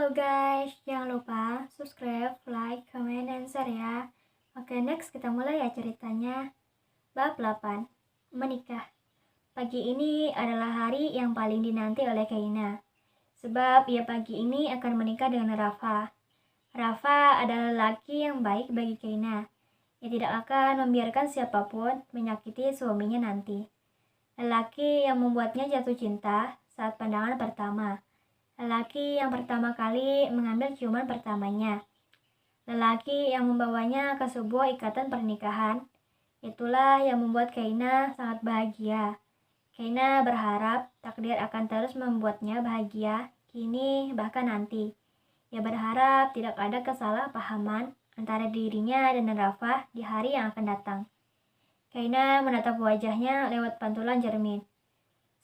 Halo guys, jangan lupa subscribe, like, comment, dan share ya. Oke, next kita mulai ya ceritanya. Bab 8. Menikah. Pagi ini adalah hari yang paling dinanti oleh Kaina. Sebab ia pagi ini akan menikah dengan Rafa. Rafa adalah lelaki yang baik bagi Kaina. Ia tidak akan membiarkan siapapun menyakiti suaminya nanti. Lelaki yang membuatnya jatuh cinta saat pandangan pertama. Lelaki yang pertama kali mengambil ciuman pertamanya. Lelaki yang membawanya ke sebuah ikatan pernikahan. Itulah yang membuat Kaina sangat bahagia. Kaina berharap takdir akan terus membuatnya bahagia, kini bahkan nanti. Ia berharap tidak ada kesalahpahaman antara dirinya dan Rafa di hari yang akan datang. Kaina menatap wajahnya lewat pantulan cermin.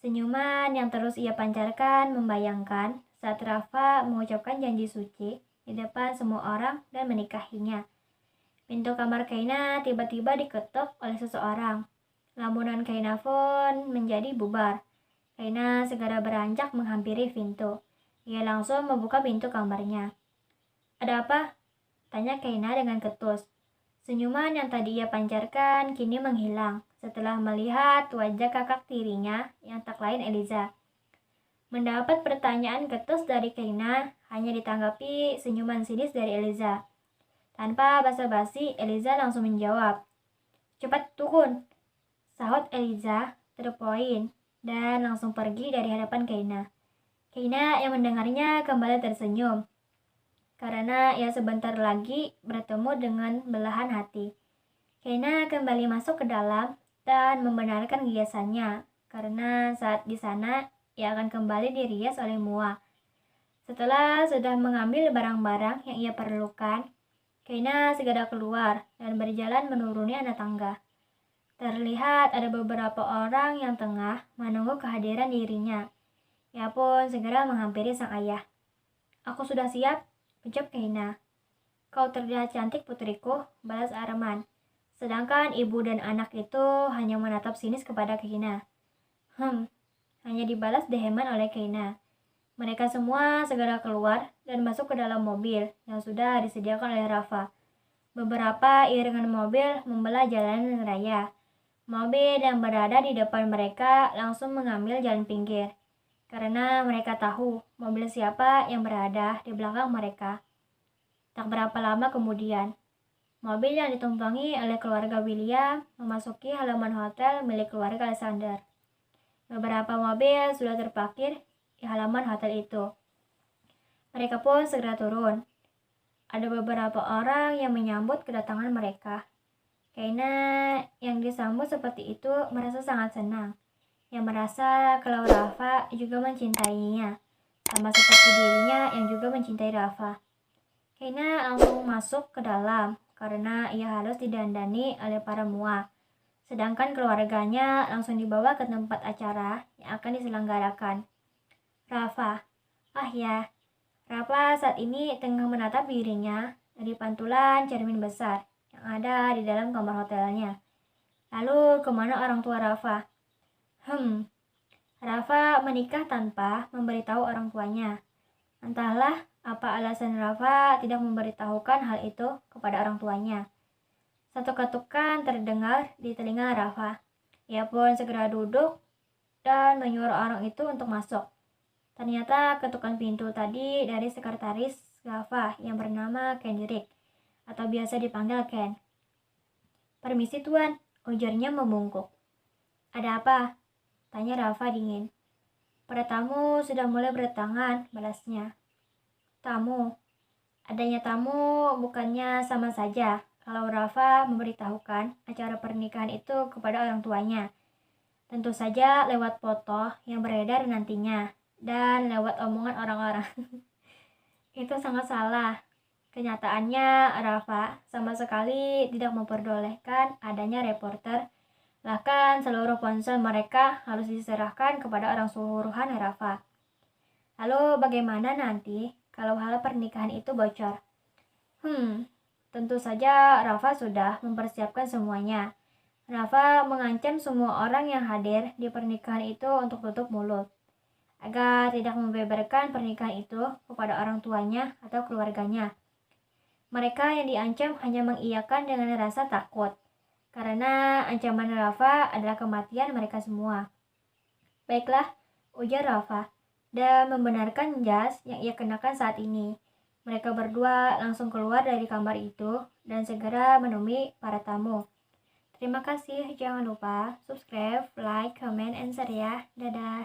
Senyuman yang terus ia pancarkan membayangkan saat Rafa mengucapkan janji suci di depan semua orang dan menikahinya. Pintu kamar Kaina tiba-tiba diketuk oleh seseorang. Lamunan Kaina pun menjadi bubar. Kaina segera beranjak menghampiri pintu. Ia langsung membuka pintu kamarnya. "Ada apa?" tanya Kaina dengan ketus. Senyuman yang tadi ia pancarkan kini menghilang setelah melihat wajah kakak tirinya yang tak lain Eliza. Mendapat pertanyaan ketus dari Kaina, hanya ditanggapi senyuman sinis dari Eliza. Tanpa basa-basi, Eliza langsung menjawab. "Cepat turun," sahut Eliza terpoin dan langsung pergi dari hadapan Kaina. Kaina yang mendengarnya kembali tersenyum karena ia sebentar lagi bertemu dengan belahan hati. Kaina kembali masuk ke dalam dan membenarkan hiasannya, karena saat di sana ia akan kembali dirias oleh Mua. Setelah sudah mengambil barang-barang yang ia perlukan, Kaina segera keluar dan berjalan menuruni anak tangga. Terlihat ada beberapa orang yang tengah menunggu kehadiran dirinya. Ia pun segera menghampiri sang ayah. "Aku sudah siap," ucap Kaina. "Kau terlihat cantik putriku," balas Arman. Sedangkan ibu dan anak itu hanya menatap sinis kepada Kaina. Hanya dibalas deheman oleh Kaina. Mereka semua segera keluar dan masuk ke dalam mobil yang sudah disediakan oleh Rafa. Beberapa iringan mobil membelah jalanan raya. Mobil yang berada di depan mereka langsung mengambil jalan pinggir, karena mereka tahu mobil siapa yang berada di belakang mereka. Tak berapa lama kemudian, mobil yang ditumpangi oleh keluarga William memasuki halaman hotel milik keluarga Alexander. Beberapa mobil sudah terparkir di halaman hotel itu. Mereka pun segera turun. Ada beberapa orang yang menyambut kedatangan mereka. Kaina yang disambut seperti itu merasa sangat senang. Ia merasa kalau Rafa juga mencintainya, sama seperti dirinya yang juga mencintai Rafa. Kaina langsung masuk ke dalam karena ia harus didandani oleh para Mua. Sedangkan keluarganya langsung dibawa ke tempat acara yang akan diselenggarakan. Rafa, ya, Rafa saat ini tengah menatap dirinya dari pantulan cermin besar yang ada di dalam kamar hotelnya. Lalu kemana orang tua Rafa? Rafa menikah tanpa memberitahu orang tuanya. Entahlah apa alasan Rafa tidak memberitahukan hal itu kepada orang tuanya. Satu ketukan terdengar di telinga Rafa. Ia pun segera duduk dan menyuruh orang itu untuk masuk. Ternyata ketukan pintu tadi dari sekretaris Rafa yang bernama Kendrick, atau biasa dipanggil Ken. "Permisi tuan," ujarnya membungkuk. "Ada apa?" tanya Rafa dingin. "Para tamu sudah mulai berdatangan," balasnya. "Tamu? Adanya tamu bukannya sama saja kalau Rafa memberitahukan acara pernikahan itu kepada orang tuanya. Tentu saja lewat foto yang beredar nantinya dan lewat omongan orang-orang." Itu sangat salah. Kenyataannya, Rafa sama sekali tidak memperbolehkan adanya reporter. Bahkan seluruh ponsel mereka harus diserahkan kepada orang suruhan Rafa. Lalu bagaimana nanti kalau hal pernikahan itu bocor? Tentu saja Rafa sudah mempersiapkan semuanya. Rafa mengancam semua orang yang hadir di pernikahan itu untuk tutup mulut. agar tidak membeberkan pernikahan itu kepada orang tuanya atau keluarganya. Mereka yang diancam hanya mengiyakan dengan rasa takut, karena ancaman Rafa adalah kematian mereka semua. Baiklah, ujar Rafa, dan membenarkan jas yang ia kenakan saat ini. Mereka berdua langsung keluar dari kamar itu dan segera menemui para tamu. Terima kasih, jangan lupa subscribe, like, comment, and share ya. Dadah.